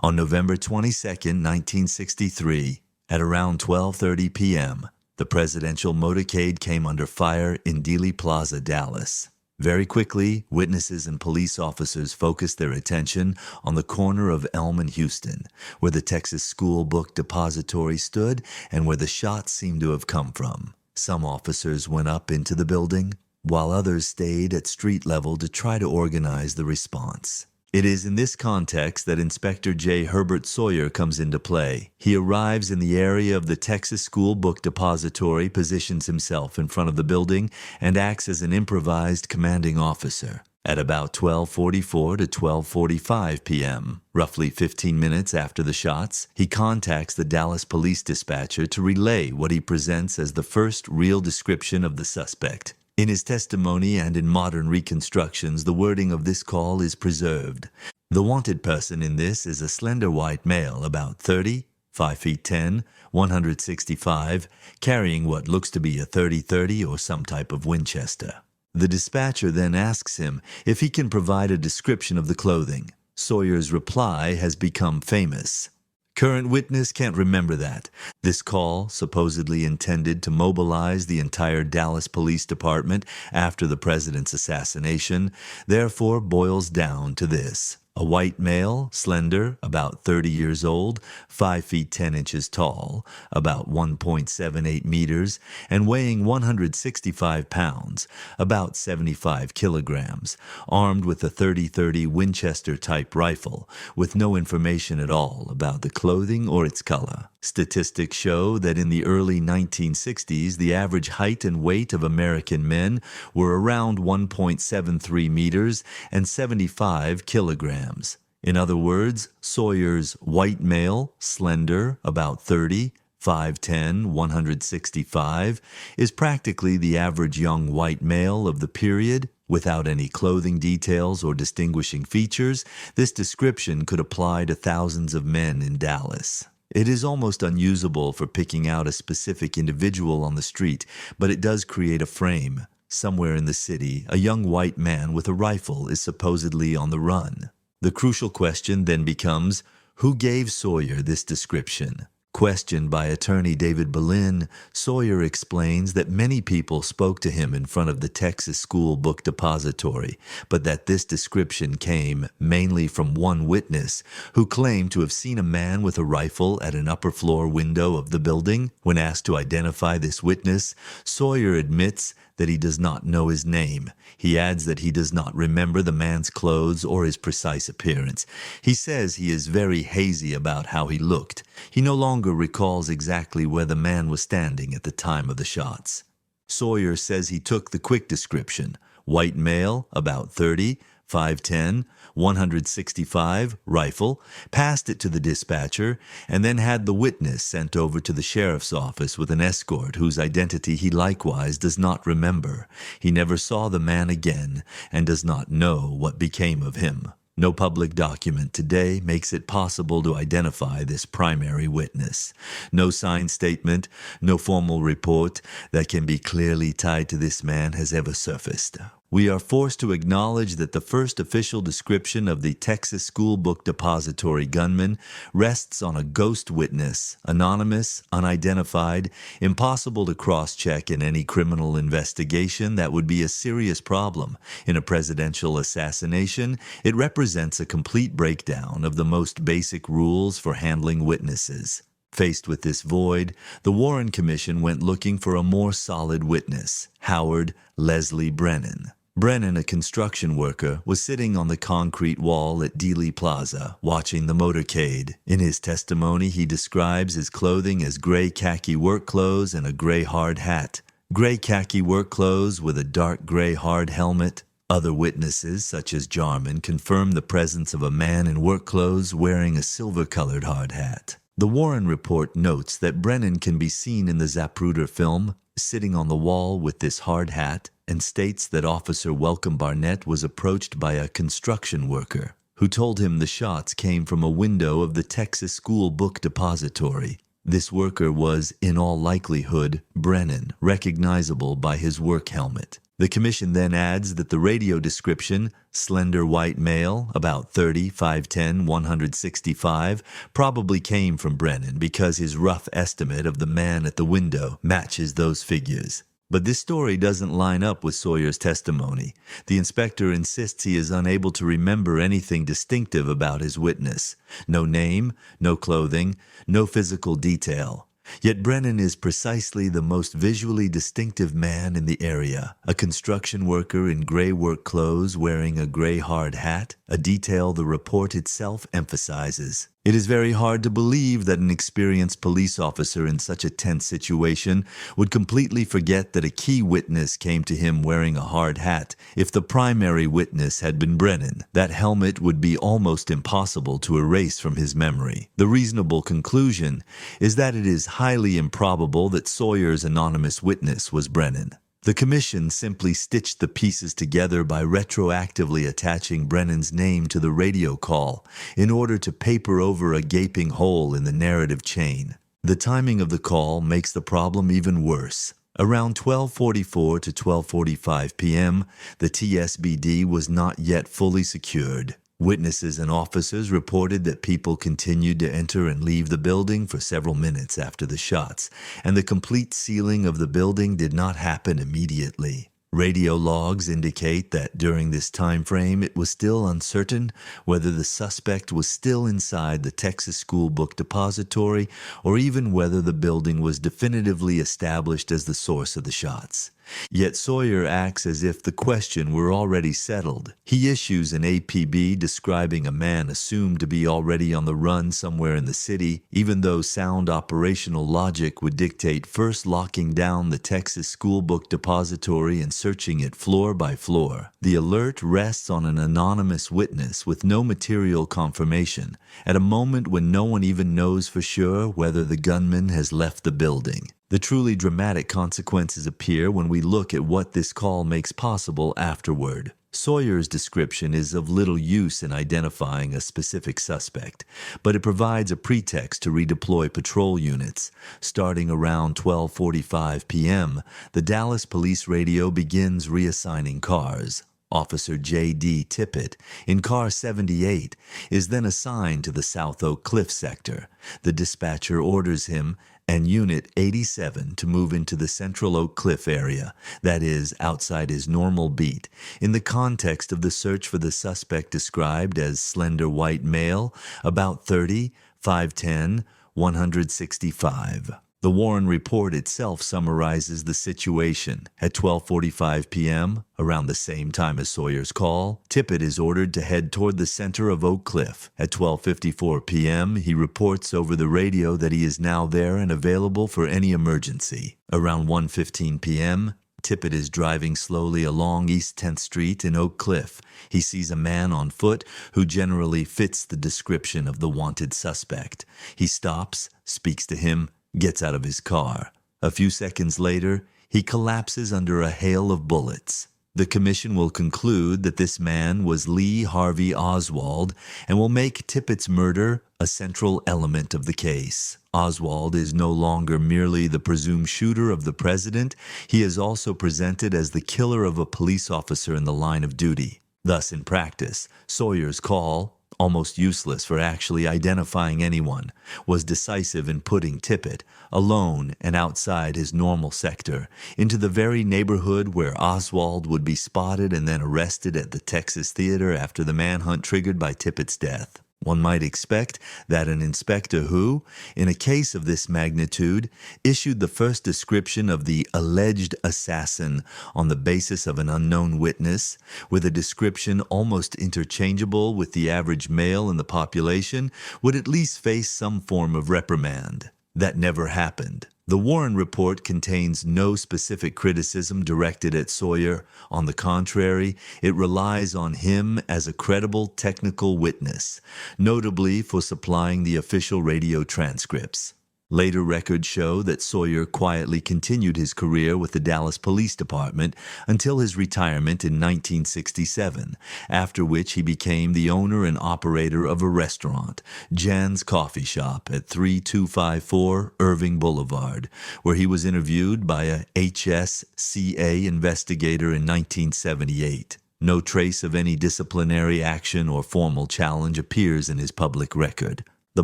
On November 22, 1963, at around 12:30 p.m., the presidential motorcade came under fire in Dealey Plaza, Dallas. Very quickly, witnesses and police officers focused their attention on the corner of Elm and Houston, where the Texas School Book Depository stood and where the shots seemed to have come from. Some officers went up into the building, while others stayed at street level to try to organize the response. It is in this context that Inspector J. Herbert Sawyer comes into play. He arrives in the area of the Texas School Book Depository, positions himself in front of the building, and acts as an improvised commanding officer. At about 12:44 to 12:45 p.m., roughly 15 minutes after the shots, he contacts the Dallas police dispatcher to relay what he presents as the first real description of the suspect. In his testimony and in modern reconstructions, the wording of this call is preserved. The wanted person in this is a slender white male, about 30, 5 feet 10, 165, carrying what looks to be a .30-30 or some type of Winchester. The dispatcher then asks him if he can provide a description of the clothing. Sawyer's reply has become famous. Current witness can't remember that. This call, supposedly intended to mobilize the entire Dallas Police Department after the president's assassination, therefore boils down to this. A white male, slender, about 30 years old, 5 feet 10 inches tall, about 1.78 meters, and weighing 165 pounds, about 75 kilograms, armed with a .30-30 Winchester-type rifle, with no information at all about the clothing or its color. Statistics show that in the early 1960s, the average height and weight of American men were around 1.73 meters and 75 kilograms. In other words, Sawyer's white male, slender, about 30, 5'10", 165, is practically the average young white male of the period. Without any clothing details or distinguishing features, this description could apply to thousands of men in Dallas. It is almost unusable for picking out a specific individual on the street, but it does create a frame. Somewhere in the city, a young white man with a rifle is supposedly on the run. The crucial question then becomes, who gave Sawyer this description? Questioned by attorney David Brennan, Sawyer explains that many people spoke to him in front of the Texas School Book Depository, but that this description came mainly from one witness who claimed to have seen a man with a rifle at an upper floor window of the building. When asked to identify this witness, Sawyer admits that he does not know his name. He adds that he does not remember the man's clothes or his precise appearance. He says he is very hazy about how he looked. He no longer recalls exactly where the man was standing at the time of the shots. Sawyer says he took the quick description: white male, about 30, 5'10", 165, rifle, passed it to the dispatcher, and then had the witness sent over to the sheriff's office with an escort whose identity he likewise does not remember. He never saw the man again and does not know what became of him. No public document today makes it possible to identify this primary witness. No signed statement, no formal report that can be clearly tied to this man has ever surfaced. We are forced to acknowledge that the first official description of the Texas School Book Depository gunman rests on a ghost witness, anonymous, unidentified, impossible to cross-check in any criminal investigation. That would be a serious problem. In a presidential assassination, it represents a complete breakdown of the most basic rules for handling witnesses. Faced with this void, the Warren Commission went looking for a more solid witness, Howard Leslie Brennan. Brennan, a construction worker, was sitting on the concrete wall at Dealey Plaza, watching the motorcade. In his testimony, he describes his clothing as gray khaki work clothes and a gray hard hat. Gray khaki work clothes with a dark gray hard helmet. Other witnesses, such as Jarman, confirmed the presence of a man in work clothes wearing a silver-colored hard hat. The Warren report notes that Brennan can be seen in the Zapruder film, sitting on the wall with this hard hat, and states that Officer Welcome Barnett was approached by a construction worker who told him the shots came from a window of the Texas School Book Depository. This worker was, in all likelihood, Brennan, recognizable by his work helmet. The commission then adds that the radio description, slender white male, about 30, 5'10", 165, probably came from Brennan because his rough estimate of the man at the window matches those figures. But this story doesn't line up with Sawyer's testimony. The inspector insists he is unable to remember anything distinctive about his witness. No name, no clothing, no physical detail. Yet Brennan is precisely the most visually distinctive man in the area, a construction worker in gray work clothes wearing a gray hard hat, a detail the report itself emphasizes. It is very hard to believe that an experienced police officer in such a tense situation would completely forget that a key witness came to him wearing a hard hat. If the primary witness had been Brennan, that helmet would be almost impossible to erase from his memory. The reasonable conclusion is that it is highly improbable that Sawyer's anonymous witness was Brennan. The commission simply stitched the pieces together by retroactively attaching Brennan's name to the radio call in order to paper over a gaping hole in the narrative chain. The timing of the call makes the problem even worse. Around 12:44 to 12:45 p.m., the TSBD was not yet fully secured. Witnesses and officers reported that people continued to enter and leave the building for several minutes after the shots, and the complete sealing of the building did not happen immediately. Radio logs indicate that during this time frame it was still uncertain whether the suspect was still inside the Texas School Book Depository or even whether the building was definitively established as the source of the shots. Yet Sawyer acts as if the question were already settled. He issues an APB describing a man assumed to be already on the run somewhere in the city, even though sound operational logic would dictate first locking down the Texas School Book Depository and searching it floor by floor. The alert rests on an anonymous witness with no material confirmation, at a moment when no one even knows for sure whether the gunman has left the building. The truly dramatic consequences appear when we look at what this call makes possible afterward. Sawyer's description is of little use in identifying a specific suspect, but it provides a pretext to redeploy patrol units. Starting around 12:45 p.m., the Dallas Police Radio begins reassigning cars. Officer J.D. Tippett, in car 78, is then assigned to the South Oak Cliff sector. The dispatcher orders him and Unit 87 to move into the Central Oak Cliff area, that is, outside his normal beat, in the context of the search for the suspect described as slender white male, about 30, 5'10", 165. The Warren report itself summarizes the situation. At 12:45 p.m., around the same time as Sawyer's call, Tippett is ordered to head toward the center of Oak Cliff. At 12:54 p.m., he reports over the radio that he is now there and available for any emergency. Around 1:15 p.m., Tippett is driving slowly along East 10th Street in Oak Cliff. He sees a man on foot who generally fits the description of the wanted suspect. He stops, speaks to him, gets out of his car. A few seconds later, he collapses under a hail of bullets. The commission will conclude that this man was Lee Harvey Oswald and will make Tippett's murder a central element of the case. Oswald is no longer merely the presumed shooter of the president. He is also presented as the killer of a police officer in the line of duty. Thus, in practice, Sawyer's call, almost useless for actually identifying anyone, was decisive in putting Tippett, alone and outside his normal sector, into the very neighborhood where Oswald would be spotted and then arrested at the Texas Theater after the manhunt triggered by Tippett's death. One might expect that an inspector who, in a case of this magnitude, issued the first description of the alleged assassin on the basis of an unknown witness, with a description almost interchangeable with the average male in the population, would at least face some form of reprimand. That never happened. The Warren report contains no specific criticism directed at Sawyer. On the contrary, it relies on him as a credible technical witness, notably for supplying the official radio transcripts. Later records show that Sawyer quietly continued his career with the Dallas Police Department until his retirement in 1967, after which he became the owner and operator of a restaurant, Jan's Coffee Shop, at 3254 Irving Boulevard, where he was interviewed by a HSCA investigator in 1978. No trace of any disciplinary action or formal challenge appears in his public record. The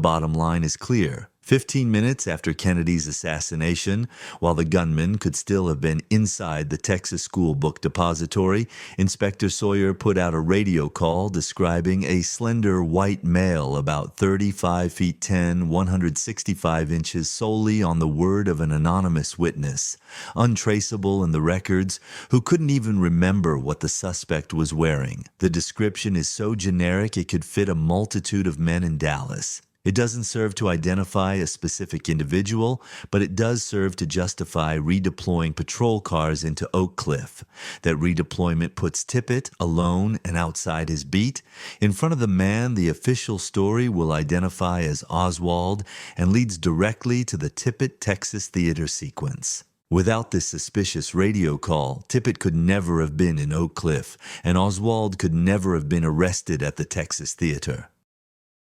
bottom line is clear. 15 minutes after Kennedy's assassination, while the gunman could still have been inside the Texas School Book Depository, Inspector Sawyer put out a radio call describing a slender white male about 35 feet 10, 165 inches solely on the word of an anonymous witness, untraceable in the records, who couldn't even remember what the suspect was wearing. The description is so generic it could fit a multitude of men in Dallas. It doesn't serve to identify a specific individual, but it does serve to justify redeploying patrol cars into Oak Cliff. That redeployment puts Tippit, alone and outside his beat, in front of the man the official story will identify as Oswald, and leads directly to the Tippit, Texas Theater sequence. Without this suspicious radio call, Tippit could never have been in Oak Cliff, and Oswald could never have been arrested at the Texas Theater.